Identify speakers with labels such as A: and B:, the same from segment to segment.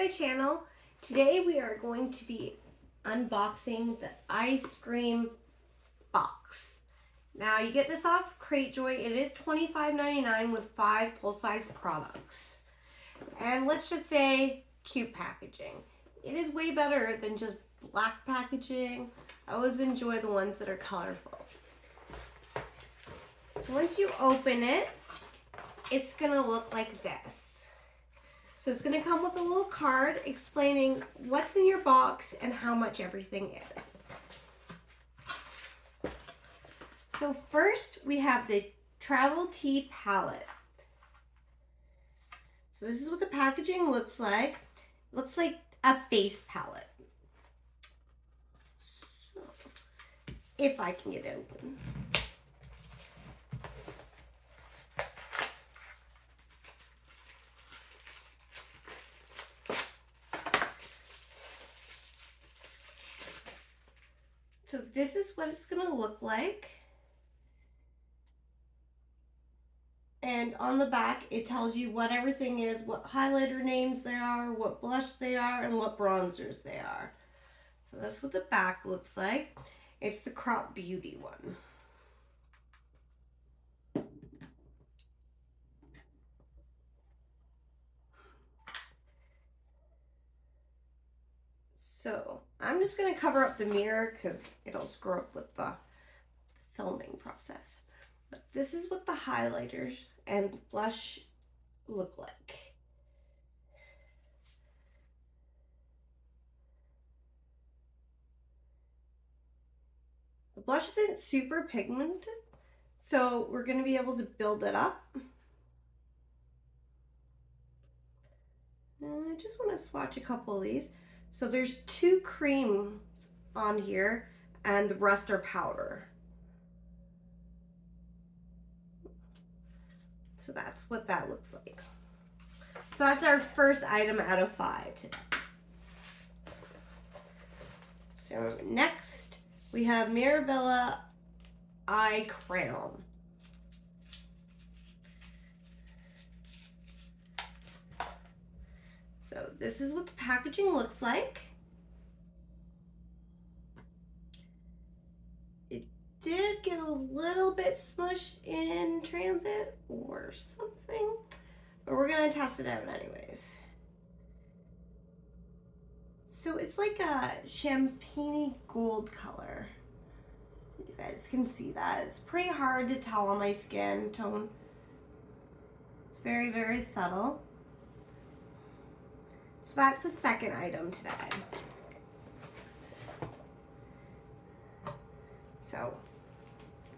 A: channel. Today we are going to be unboxing the Eyescream box. Now you get this off Cratejoy. It is $25.99 with 5 full-size products. And let's just say cute packaging. It is way better than just black packaging. I always enjoy the ones that are colorful. So once you open it, it's gonna look like this. So it's gonna come with a little card explaining what's in your box and how much everything is. So first we have the Travel Tea Palette. So this is what the packaging looks like. It looks like a face palette. So, if I can get it open. So this is what it's gonna look like. And on the back, it tells you what everything is, what highlighter names they are, what blush they are, and what bronzers they are. So that's what the back looks like. It's the Crop Beauty one. So I'm just gonna cover up the mirror because it'll screw up with the filming process. But this is what the highlighters and blush look like. The blush isn't super pigmented, so we're gonna be able to build it up. And I just wanna swatch a couple of these. So there's 2 creams on here and the rest are powder. So that's what that looks like. So that's our first item out of 5 today. So next we have Mirabella Eye Crown. So this is what the packaging looks like. It did get a little bit smushed in transit or something, but we're gonna test it out anyways. So it's like a champagne gold color. You guys can see that. It's pretty hard to tell on my skin tone. It's very, very subtle. So that's the second item today. So,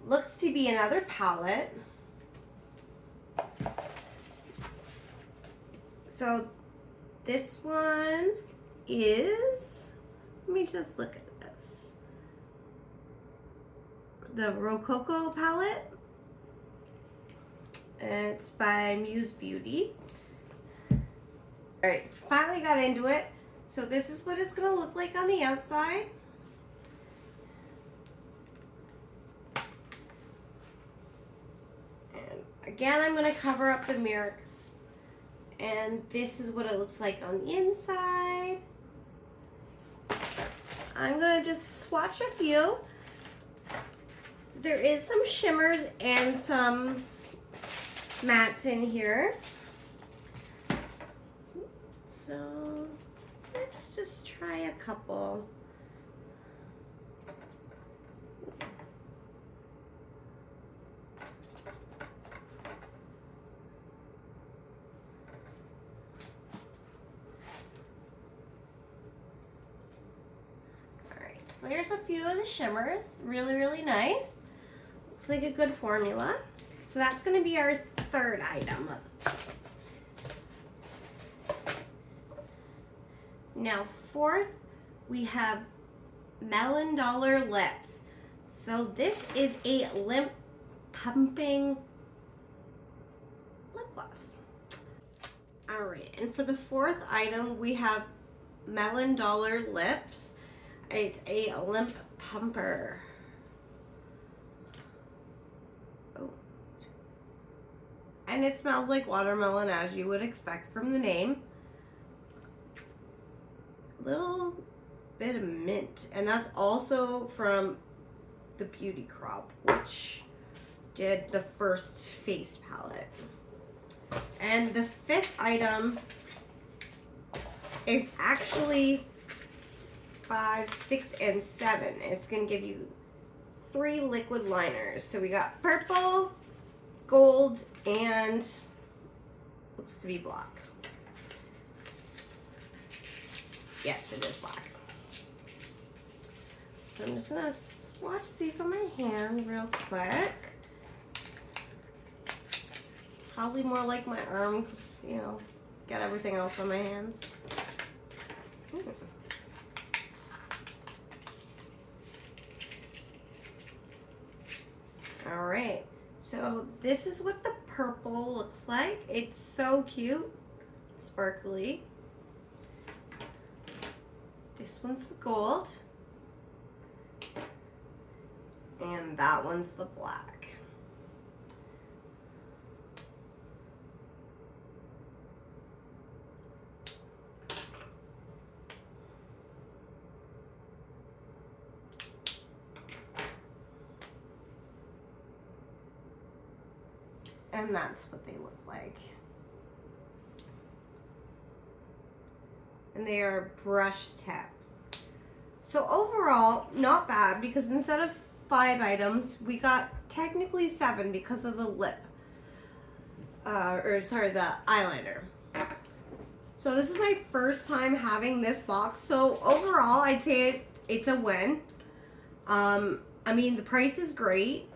A: looks to be another palette. So, this one is, let me just look at this. The Rococo palette. It's by Muse Beauty. All right, finally got into it. So this is what it's gonna look like on the outside. And again, I'm gonna cover up the mirror. And this is what it looks like on the inside. I'm gonna just swatch a few. There is some shimmers and some mattes in here. So let's just try a couple. Alright, so there's a few of the shimmers. Really, really nice. Looks like a good formula. So that's going to be our third item. Now, fourth, we have Melon Dollar Lips. So this is a lip pumping lip gloss. All right, and for the fourth item, we have Melon Dollar Lips. It's a lip pumper. Oh. And it smells like watermelon, as you would expect from the name. little bit of mint. And that's also from the Beauty Crop, which did the first face palette. And the fifth item is actually 5, 6, and 7. It's going to give you 3 liquid liners. So we got purple, gold, and looks to be black. Yes, it is black. So I'm just going to swatch these on my hand real quick. Probably more like my arm because, you know, got everything else on my hands. All right, so this is what the purple looks like. It's so cute, sparkly. This one's the gold. And that one's the black. And that's what they look like. And they are brush tip. So overall, not bad, because instead of 5 items, we got technically 7 because of the lip. The eyeliner. So this is my first time having this box. So overall, I'd say it's a win. I mean, the price is great.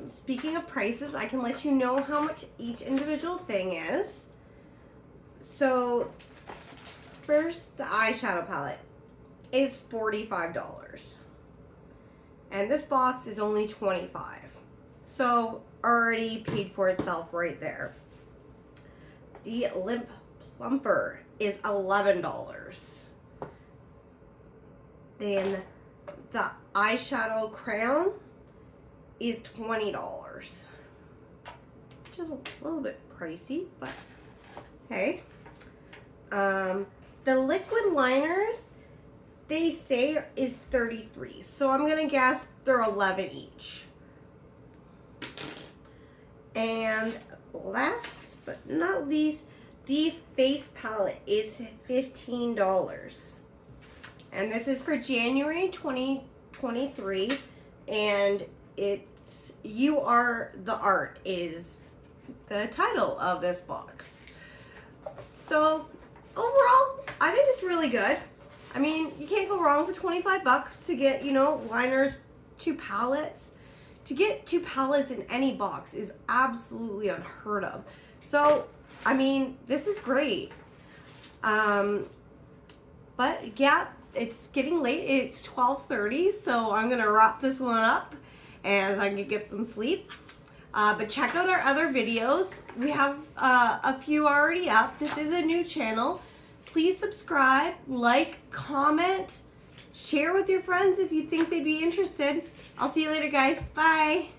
A: Speaking of prices, I can let you know how much each individual thing is. So first, the eyeshadow palette is $45. And this box is only $25. So already paid for itself right there. The lip plumper is $11. Then the eyeshadow crown is $20. Which is a little bit pricey, but hey. The liquid liners, they say is $33. So I'm gonna guess they're $11 each. And last but not least, the face palette is $15. And this is for January 2023. And it's You Are the Art is the title of this box. So overall, I think it's really good. I mean, you can't go wrong for 25 bucks to get, you know, liners, 2 palettes. To get 2 palettes in any box is absolutely unheard of. So, I mean, this is great. But yeah, it's getting late. It's 12:30, so I'm gonna wrap this one up and I can get some sleep. But check out our other videos. We have a few already up. This is a new channel. Please subscribe, like, comment, share with your friends if you think they'd be interested. I'll see you later, guys. Bye.